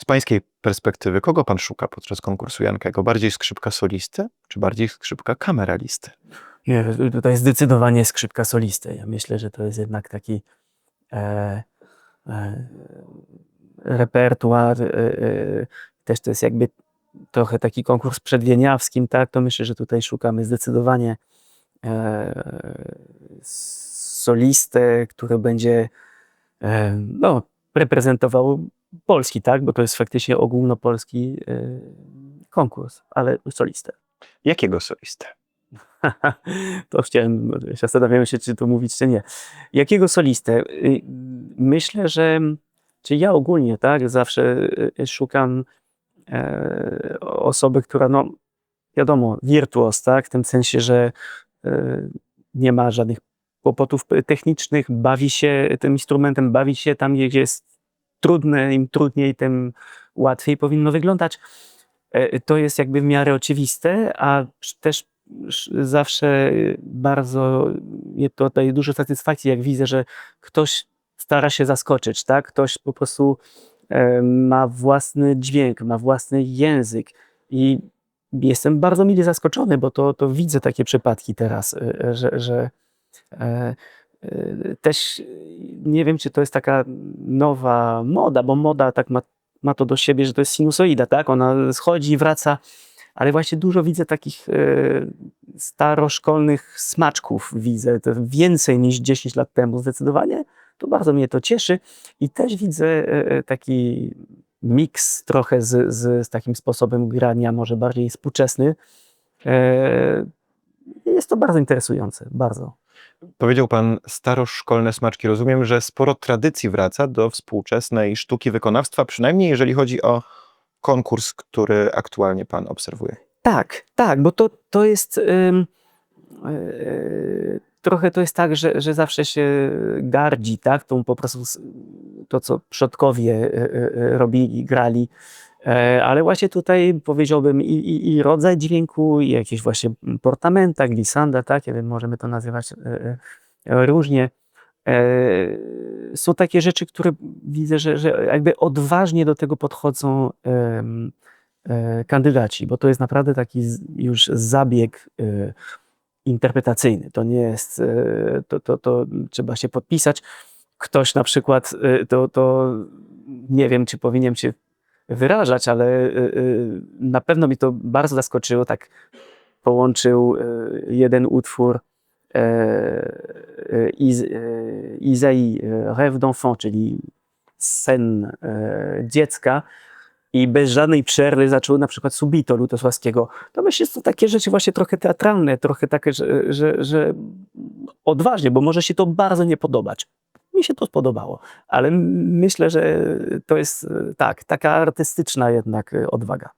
pańskiej perspektywy, kogo pan szuka podczas konkursu Jankego? Bardziej skrzypka solisty, czy bardziej skrzypka kameralisty? Nie, to jest zdecydowanie skrzypka solisty. Ja myślę, że to jest jednak taki repertuar, też to jest jakby trochę taki konkurs przed Wieniawskim, tak? To myślę, że tutaj szukamy zdecydowanie solistę, który będzie no, reprezentował Polski, tak? Bo to jest faktycznie ogólnopolski konkurs, ale solistę. Jakiego solistę? To chciałem, zastanawiam się, czy to mówić, czy nie. Jakiego solistę? Myślę, że czy ja ogólnie, tak, zawsze szukam osoby, która, no wiadomo, wirtuos, tak, w tym sensie, że nie ma żadnych kłopotów technicznych, bawi się tym instrumentem, bawi się tam, gdzie jest trudne, im trudniej, tym łatwiej powinno wyglądać. To jest jakby w miarę oczywiste, a też zawsze bardzo mnie to daje dużo satysfakcji, jak widzę, że ktoś stara się zaskoczyć, tak? Ktoś po prostu ma własny dźwięk, ma własny język i jestem bardzo mile zaskoczony, bo to widzę takie przypadki teraz, że też nie wiem, czy to jest taka nowa moda, bo moda tak ma to do siebie, że to jest sinusoida, tak? Ona schodzi i wraca, ale właśnie dużo widzę takich staroszkolnych smaczków, widzę to więcej niż 10 lat temu zdecydowanie. To bardzo mnie to cieszy i też widzę taki miks trochę z takim sposobem grania, może bardziej współczesny. Jest to bardzo interesujące, bardzo. Powiedział pan staroszkolne smaczki. Rozumiem, że sporo tradycji wraca do współczesnej sztuki wykonawstwa, przynajmniej jeżeli chodzi o konkurs, który aktualnie pan obserwuje. Tak, bo to jest trochę to jest tak, że zawsze się gardzi, tak, tą po prostu to, co przodkowie robili, grali, ale właśnie tutaj powiedziałbym i rodzaj dźwięku, i jakieś właśnie portamenta, glissanda, tak, ja wiem, możemy to nazywać różnie. Są takie rzeczy, które widzę, że jakby odważnie do tego podchodzą kandydaci, bo to jest naprawdę taki już zabieg interpretacyjny. To nie jest, to trzeba się podpisać. Ktoś na przykład, to nie wiem, czy powinien się wyrażać, ale na pewno mnie to bardzo zaskoczyło. Tak połączył jeden utwór Izai Rêve d'enfant, czyli sen dziecka, i bez żadnej przerwy zaczął na przykład Subito Lutosławskiego. To myślę, że to takie rzeczy właśnie trochę teatralne, trochę takie, że odważnie, bo może się to bardzo nie podobać. Mi się to spodobało, ale myślę, że to jest tak, taka artystyczna jednak odwaga.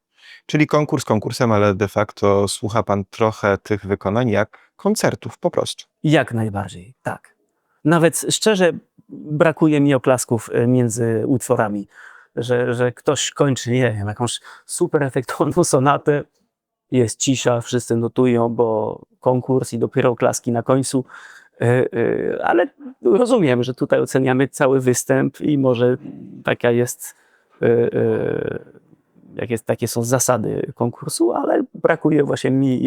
Czyli konkurs konkursem, ale de facto słucha pan trochę tych wykonań jak koncertów po prostu. Jak najbardziej, tak. Nawet szczerze brakuje mi oklasków między utworami. Że ktoś kończy, nie wiem, jakąś super efektowną sonatę, jest cisza, wszyscy notują, bo konkurs i dopiero oklaski na końcu, ale rozumiem, że tutaj oceniamy cały występ i może taka jest, takie są zasady konkursu, ale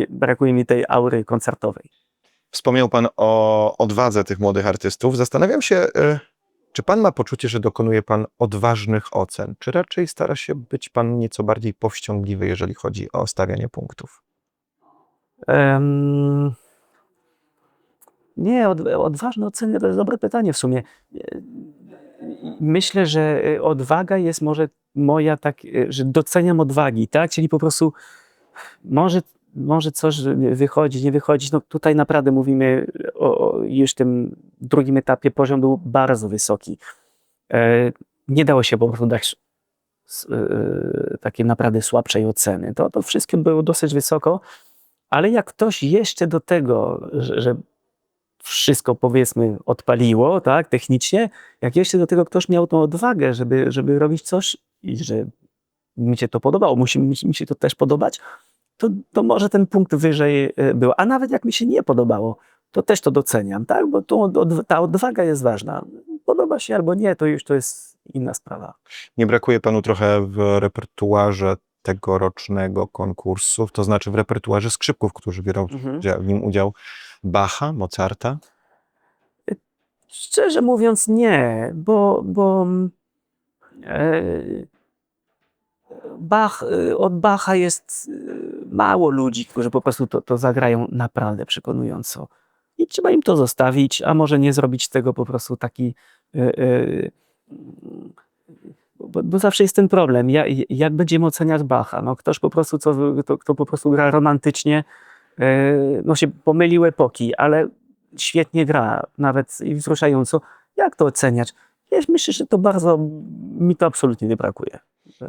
brakuje mi tej aury koncertowej. Wspomniał pan o odwadze tych młodych artystów. Zastanawiam się, czy pan ma poczucie, że dokonuje pan odważnych ocen, czy raczej stara się być pan nieco bardziej powściągliwy, jeżeli chodzi o stawianie punktów? Nie, odważne oceny to jest dobre pytanie w sumie. Myślę, że odwaga jest może moja, tak, że doceniam odwagi, tak? Czyli po prostu może coś wychodzić, nie wychodzić. No tutaj naprawdę mówimy o już tym drugim etapie, poziom był bardzo wysoki. Nie dało się po prostu dać takiej naprawdę słabszej oceny. To wszystko było dosyć wysoko, ale jak ktoś jeszcze do tego, że wszystko powiedzmy odpaliło, tak, technicznie, jak jeszcze do tego ktoś miał tą odwagę, żeby robić coś i że mi się to podobało, musi mi się to też podobać, to może ten punkt wyżej był. A nawet jak mi się nie podobało, to też to doceniam, tak? Bo ta odwaga jest ważna. podoba się albo nie, to już to jest inna sprawa. Nie brakuje panu trochę w repertuarze tegorocznego konkursu, to znaczy w repertuarze skrzypków, którzy biorą w nim udział, Bacha, Mozarta? Szczerze mówiąc nie, bo e, od Bacha jest mało ludzi, którzy po prostu to zagrają naprawdę przekonująco. I trzeba im to zostawić, a może nie zrobić z tego po prostu taki... Bo zawsze jest ten problem, jak będziemy oceniać Bacha? No ktoś po prostu, kto po prostu gra romantycznie, no się pomylił epoki, ale świetnie gra, nawet i wzruszająco. Jak to oceniać? Ja myślę, że mi to absolutnie nie brakuje.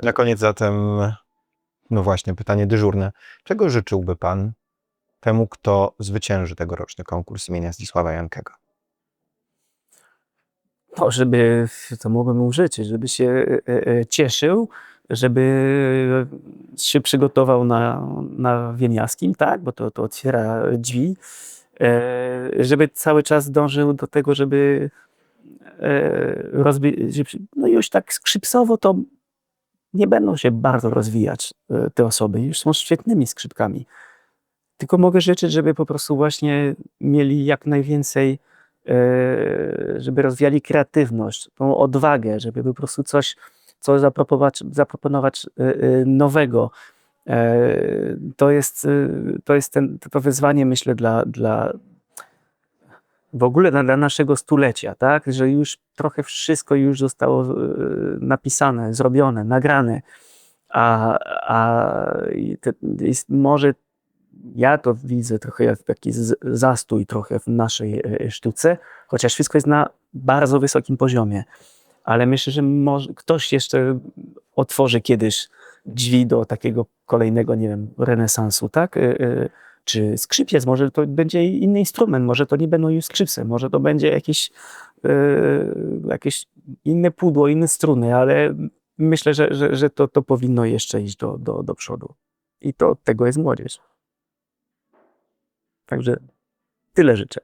Na koniec zatem, no właśnie, pytanie dyżurne. Czego życzyłby pan temu, kto zwycięży tegoroczny konkurs imienia Zdzisława Jankego? No, to mógłbym mu życzyć, żeby się cieszył, żeby się przygotował na Wieniawskim, tak, bo to otwiera drzwi, żeby cały czas dążył do tego, żeby no już tak skrzypcowo to nie będą się bardzo rozwijać te osoby, już są świetnymi skrzypkami. Tylko mogę życzyć, żeby po prostu właśnie mieli jak najwięcej, żeby rozwijali kreatywność, tą odwagę, żeby po prostu coś zaproponować nowego. To jest to wyzwanie, myślę, w ogóle dla naszego stulecia, tak? Że już trochę wszystko już zostało napisane, zrobione, nagrane, może ja to widzę trochę jak taki zastój trochę w naszej sztuce, chociaż wszystko jest na bardzo wysokim poziomie. Ale myślę, że może ktoś jeszcze otworzy kiedyś drzwi do takiego kolejnego, nie wiem, renesansu, tak? Czy skrzypiec, może to będzie inny instrument, może to nie będą już skrzypce, może to będzie jakieś inne pudło, inne struny, ale myślę, że to powinno jeszcze iść do przodu. I to od tego jest młodzież. Także tyle życzę.